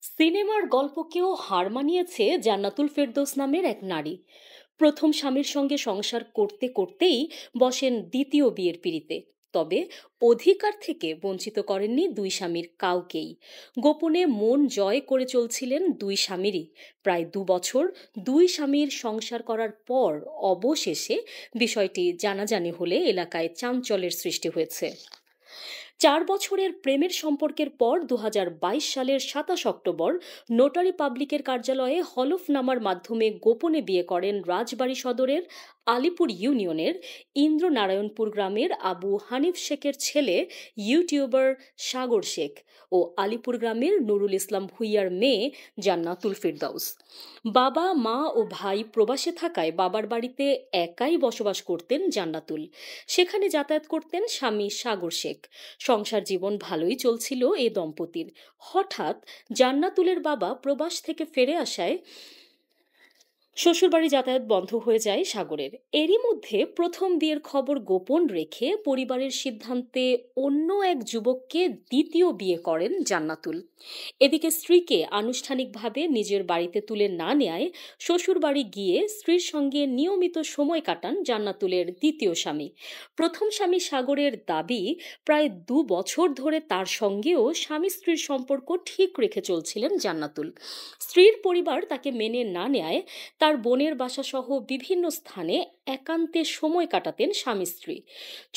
সিনেমার গল্পকেও হার মানিয়েছে জান্নাতুল ফেরদৌস নামের এক নারী। প্রথম স্বামীর সঙ্গে সংসার করতে করতেই বসেন দ্বিতীয় বিয়ের পিঁড়িতে। তবে অধিকার থেকে বঞ্চিত করেননি দুই স্বামীর কাউকেই। গোপনে মন জয় করে চলছিলেন দুই স্বামীরই। প্রায় ২ বছর দুই স্বামীর সংসার করার পর অবশেষে বিষয়টি জানাজানি হলে এলাকায় চাঞ্চল্যের সৃষ্টি হয়েছে। ৪ বছরের প্রেমের সম্পর্কের পর ২০২২ সালের ২৭ অক্টোবর নোটারি পাবলিকের কার্যালয়ে হলফনামার মাধ্যমে গোপনে বিয়ে করেন রাজবাড়ী সদরের আলিপুর ইউনিয়নের ইন্দ্রনারায়ণপুর গ্রামের আবু হানিফ শেখের ছেলে ইউটিউবার সাগর শেখ ও আলিপুর গ্রামের নুরুল ইসলাম ভুইয়ার মেয়ে জান্নাতুল ফেরদৌস। বাবা মা ও ভাই প্রবাসে থাকায় বাবার বাড়িতে একাই বসবাস করতেন জান্নাতুল। সেখানে যাতায়াত করতেন স্বামী সাগর শেখ। সংসার জীবন ভালোই চলছিল এ দম্পতির। হঠাৎ জান্নাতুলের বাবা প্রবাস থেকে ফিরে আসায় শ্বশুরবাড়ি যাতায়াত বন্ধ হয়ে যায় সাগরের। এরই মধ্যে প্রথম বিয়ের খবর গোপন রেখে পরিবারের সিদ্ধান্তে অন্য এক যুবককে দ্বিতীয় বিয়ে করেন জান্নাতুল। এদিকে স্ত্রীকে আনুষ্ঠানিকভাবে নিজের বাড়িতে তুলে না নেয় শ্বশুরবাড়ি গিয়ে স্ত্রীর সঙ্গে নিয়মিত সময় কাটান জান্নাতুলের দ্বিতীয় স্বামী। প্রথম স্বামী সাগরের দাবি, প্রায় ২ বছর ধরে তার সঙ্গেও স্বামী স্ত্রীর সম্পর্ক ঠিক রেখে চলছিলেন জান্নাতুল। স্ত্রীর পরিবার তাকে মেনে না নেয় তার বোনের বাসাসহ বিভিন্ন স্থানে একান্তে সময় কাটাতেন স্বামী স্ত্রী।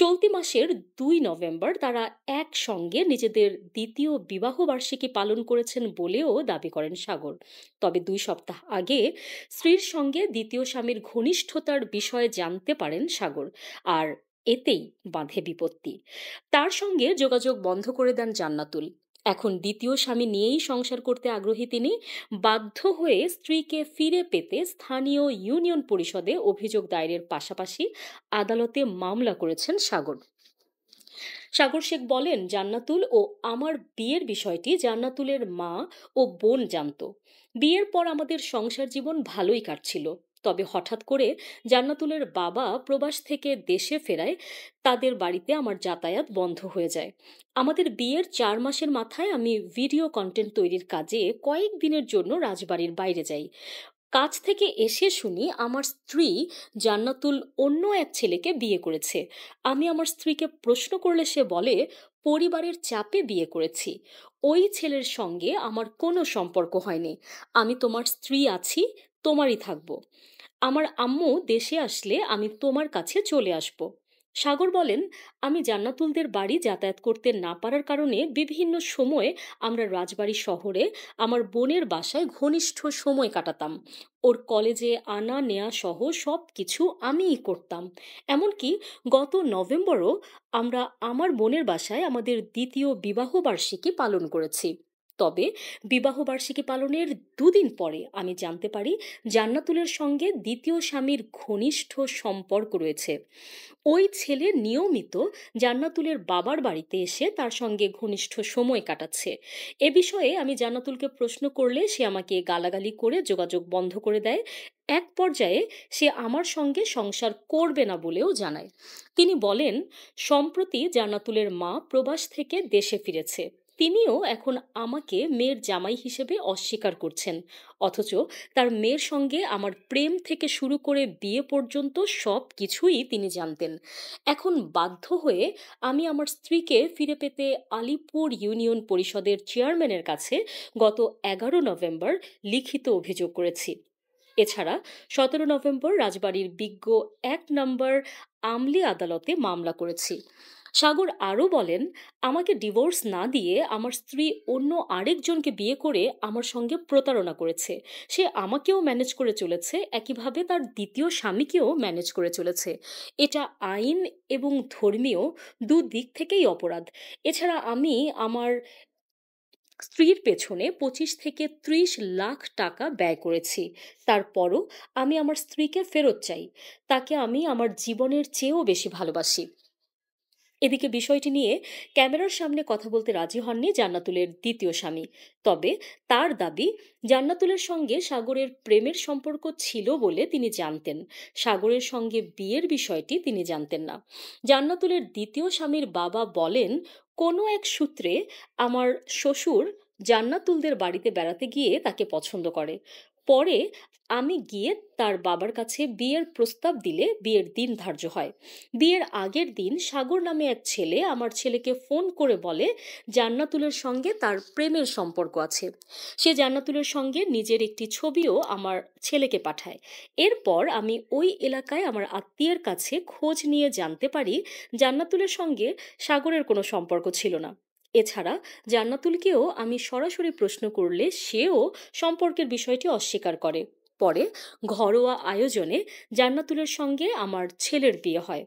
চলতি মাসের ২ নভেম্বর তারা একসঙ্গে নিজেদের দ্বিতীয় বিবাহবার্ষিকী পালন করেছেন বলেও দাবি করেন সাগর। তবে ২ সপ্তাহ আগে স্ত্রীর সঙ্গে দ্বিতীয় স্বামীর ঘনিষ্ঠতার বিষয়ে জানতে পারেন সাগর। আর এতেই বাঁধে বিপত্তি। তার সঙ্গে যোগাযোগ বন্ধ করে দেন জান্নাতুল। এখন দ্বিতীয় স্বামী নিয়েই সংসার করতে আগ্রহী তিনি। বাধ্য হয়ে স্ত্রীকে ফিরে পেতে স্থানীয় ইউনিয়ন পরিষদে অভিযোগ দায়েরের পাশাপাশি আদালতে মামলা করেছেন সাগর। সাগর শেখ বলেন, জান্নাতুল ও আমার বিয়ের বিষয়টি জান্নাতুলের মা ও বোন জানত। বিয়ের পর আমাদের সংসার জীবন ভালোই কাটছিল। তবে হঠাৎ করে জান্নাতুলের বাবা প্রবাস থেকে দেশে ফেরায় তাদের বাড়িতে আমার যাতায়াত বন্ধ হয়ে যায়। আমাদের বিয়ের ৪ মাসের মাথায় আমি ভিডিও কন্টেন্ট তৈরির কাজে কয়েকদিনের জন্য রাজবাড়ির বাইরে যাই। কাজ থেকে এসে শুনি আমার স্ত্রী জান্নাতুল অন্য এক ছেলেকে বিয়ে করেছে। আমি আমার স্ত্রীকে প্রশ্ন করলে সে বলে, পরিবারের চাপে বিয়ে করেছি, ওই ছেলের সঙ্গে আমার কোনো সম্পর্ক হয়নি। আমি তোমার স্ত্রী আছি, তোমারই থাকবো। আমার আম্মু দেশে আসলে আমি তোমার কাছে চলে আসব। সাগর বলেন, আমি জান্নাতুলদের বাড়ি যাতায়াত করতে না পারার কারণে বিভিন্ন সময়ে আমরা রাজবাড়ী শহরে আমার বোনের বাসায় ঘনিষ্ঠ সময় কাটাতাম। ওর কলেজে আনা নেয়া সহ সব কিছু আমিই করতাম। এমনকি গত নভেম্বরও আমরা আমার বোনের বাসায় আমাদের দ্বিতীয় বিবাহবার্ষিকী পালন করেছি। তবে বিবাহবার্ষিকী পালনের ২ দিন পরে আমি জানতে পারি জান্নাতুলের সঙ্গে দ্বিতীয় স্বামীর ঘনিষ্ঠ সম্পর্ক রয়েছে। ওই ছেলে নিয়মিত জান্নাতুলের বাবার বাড়িতে এসে তার সঙ্গে ঘনিষ্ঠ সময় কাটাচ্ছে। এ বিষয়ে আমি জান্নাতুলকে প্রশ্ন করলে সে আমাকে গালাগালি করে যোগাযোগ বন্ধ করে দেয়। এক পর্যায়ে সে আমার সঙ্গে সংসার করবে না বলেও জানায়। তিনি বলেন, সম্প্রতি জান্নাতুলের মা প্রবাস থেকে দেশে ফিরেছে। তিনিও এখন আমাকে মেয়ের জামাই হিসেবে অস্বীকার করছেন। অথচ তার মেয়ের সঙ্গে আমার প্রেম থেকে শুরু করে বিয়ে পর্যন্ত সব কিছুই তিনি জানতেন। এখন বাধ্য হয়ে আমি আমার স্ত্রীকে ফিরে পেতে আলিপুর ইউনিয়ন পরিষদের চেয়ারম্যানের কাছে গত ১১ নভেম্বর লিখিত অভিযোগ করেছি। এছাড়া ১৭ নভেম্বর রাজবাড়ীর বিজ্ঞ ১ নম্বর আমলি আদালতে মামলা করেছি। সাগর আরও বলেন, আমাকে ডিভোর্স না দিয়ে আমার স্ত্রী অন্য আরেকজনকে বিয়ে করে আমার সঙ্গে প্রতারণা করেছে। সে আমাকেও ম্যানেজ করে চলেছে, একইভাবে তার দ্বিতীয় স্বামীকেও ম্যানেজ করে চলেছে। এটা আইন এবং ধর্মীয় দুদিক থেকেই অপরাধ। এছাড়া আমি আমার স্ত্রীর পেছনে ২৫ থেকে ৩০ লাখ টাকা ব্যয় করেছি। তারপরও আমি আমার স্ত্রীকে ফেরত চাই। তাকে আমি আমার জীবনের চেয়েও বেশি ভালোবাসি। এদিকে বিষয়টি নিয়ে ক্যামেরার সামনে কথা বলতে রাজি হননি জান্নাতুলের দ্বিতীয় স্বামী। তবে তার দাবি, জান্নাতুলের সঙ্গে সাগরের প্রেমের সম্পর্ক ছিল বলে তিনি জানতেন। সাগরের সঙ্গে বিয়ের বিষয়টি তিনি জানতেন না। জান্নাতুলের দ্বিতীয় স্বামীর বাবা বলেন, কোনো এক সূত্রে আমার শ্বশুর জান্নাতুলদের বাড়িতে বেড়াতে গিয়ে তাকে পছন্দ করে। পরে আমি গিয়ে তার বাবার কাছে বিয়ের প্রস্তাব দিলে বিয়ের দিন ধার্য হয়। বিয়ের আগের দিন সাগর নামে এক ছেলে আমার ছেলেকে ফোন করে বলে জান্নাতুলের সঙ্গে তার প্রেমের সম্পর্ক আছে। সে জান্নাতুলের সঙ্গে নিজের একটি ছবিও আমার ছেলেকে পাঠায়। এরপর আমি ওই এলাকায় আমার আত্মীয়ের কাছে খোঁজ নিয়ে জানতে পারি জান্নাতুলের সঙ্গে সাগরের কোনো সম্পর্ক ছিল না। এছাড়া জান্নাতুলকেও আমি সরাসরি প্রশ্ন করলে সেও সম্পর্কের বিষয়টি অস্বীকার করে। পরে ঘরোয়া আয়োজনে জান্নাতুলের সঙ্গে আমার ছেলের বিয়ে হয়।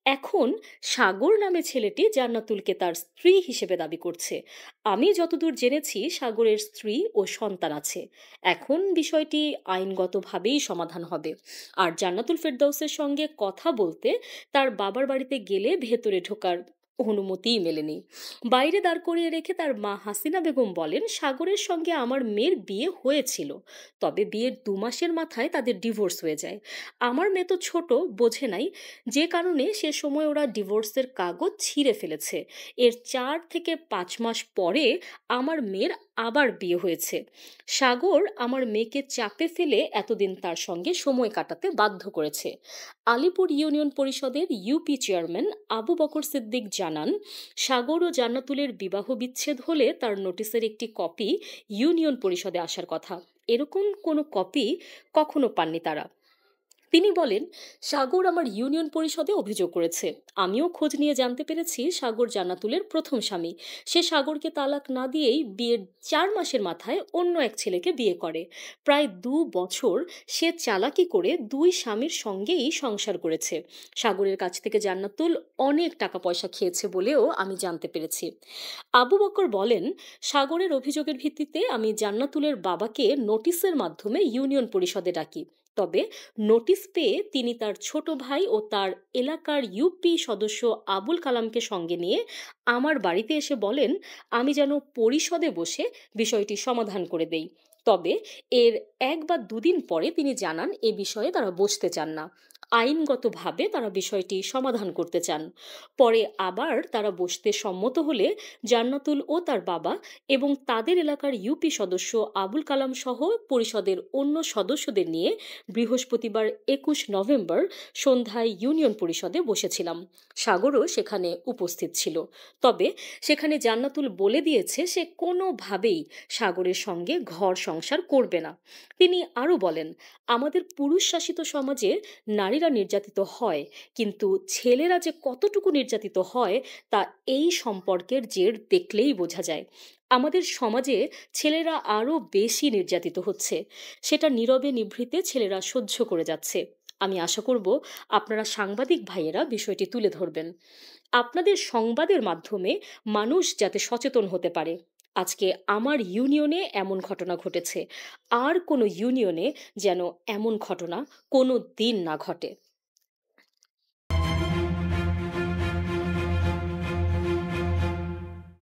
এখন সাগর নামে ছেলেটি জান্নাতুলকে তার স্ত্রী হিসেবে দাবি করছে। আমি যতদূর জেনেছি সাগরের স্ত্রী ও সন্তান আছে। এখন বিষয়টি আইনগতভাবেই সমাধান হবে। আর জান্নাতুল ফেরদৌসের সঙ্গে কথা বলতে তার বাবার বাড়িতে গেলে ভেতরে ঢোকার অনুমতিই মেলেনি। বাইরে দাঁড় করিয়ে রেখে তার মা হাসিনা বেগম বলেন সাগরের সঙ্গে আমার মেয়ের বিয়ে হয়েছিল, তবে বিয়ের 2 মাসের মাথায় তাদের ডিভোর্স হয়ে যায়। আমার মেয়ে তো ছোট, বোঝে নাই, যে কারণে সে সময় ওরা ডিভোর্সের কাগজ ছিঁড়ে ফেলেছে। এর 4 থেকে 5 মাস পরে আমার মেয়ের আবার বিয়ে হয়েছে। সাগর আমার মেয়েকে চাপে ফেলে এতদিন তার সঙ্গে সময় কাটাতে বাধ্য করেছে। আলিপুর ইউনিয়ন পরিষদের ইউপি চেয়ারম্যান আবু বকর সিদ্দিক জানান সাগর ও জান্নাতুলের বিবাহ বিচ্ছেদ হলে তার নোটিশের একটি কপি ইউনিয়ন পরিষদে আসার কথা। এরকম কোনো কপি কখনো পাননি তারা। তিনি বলেন সাগর আমার ইউনিয়ন পরিষদে অভিযোগ করেছে। আমিও খোঁজ নিয়ে জানতে পেরেছি সাগর জান্নাতুলের প্রথম স্বামী। সে সাগরকে তালাক না দিয়েই বিয়ের 4 মাসের মাথায় অন্য এক ছেলেকে বিয়ে করে। প্রায় 2 বছর সে চালাকি করে 2 স্বামীর সঙ্গেই সংসার করেছে। সাগরের কাছ থেকে জান্নাতুল অনেক টাকা পয়সা খেয়েছে বলেও আমি জানতে পেরেছি। আবু বকর বলেন সাগরের অভিযোগের ভিত্তিতে আমি জান্নাতুলের বাবাকে নোটিশের মাধ্যমে ইউনিয়ন পরিষদে ডাকি। তবে নোটিশ পেয়ে তিনি তার ছোট ভাই ও তার এলাকার ইউপি সদস্য আবুল কালামকে সঙ্গে নিয়ে আমার বাড়িতে এসে বলেন আমি যেন পরিষদে বসে বিষয়টি সমাধান করে দেই। তবে এর 1 বা 2 দিন পরে তিনি জানান এ বিষয়ে তারা বসতে চান না। আইনগতভাবে তারা বিষয়টি সমাধান করতে চান। পরে আবার তারা বসতে সম্মত হলে জান্নাতুল ও তার বাবা এবং তাদের এলাকার ইউপি সদস্য আবুল কালাম সহ পরিষদের অন্য সদস্যদের নিয়ে বৃহস্পতিবার 21 নভেম্বর সন্ধ্যায় ইউনিয়ন পরিষদে বসেছিলাম। সাগরও সেখানে উপস্থিত ছিল। তবে সেখানে জান্নাতুল বলে দিয়েছে সে কোনোভাবেই সাগরের সঙ্গে ঘর সংসার করবে না। তিনি আরও বলেন আমাদের পুরুষ শাসিত সমাজে নারীরা নির্যাতিত হয়, কিন্তু ছেলেরা যে কতটুকু নির্যাতিত হয় তা এই সম্পর্কের জের দেখলেই বোঝা যায়। আমাদের সমাজে ছেলেরা আরও বেশি নির্যাতিত হচ্ছে, সেটা নীরবে নিভৃতে ছেলেরা সহ্য করে যাচ্ছে। আমি আশা করব আপনারা সাংবাদিক ভাইয়েরা বিষয়টি তুলে ধরবেন। আপনাদের সংবাদের মাধ্যমে মানুষ যাতে সচেতন হতে পারে। আজকে আমার ইউনিয়নে এমন ঘটনা ঘটেছে, আর কোনো ইউনিয়নে যেন এমন ঘটনা কোনো দিন না ঘটে।